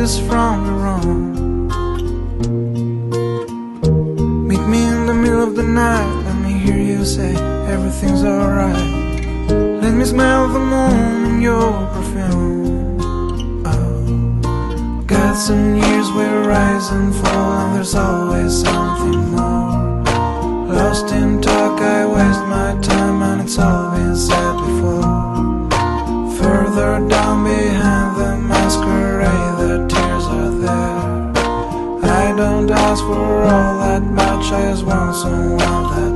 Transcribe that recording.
kiss from the wrong. Meet me in the middle of the night, let me hear you say everything's alright. Let me smell the moon in your perfume. Oh, gods and years will rise and fall, and there's always something more. Lost in talk, I waste my time, and it's all been said before. Further down behind the masquerade, the tears are there. I don't ask for all that much, I just want someone that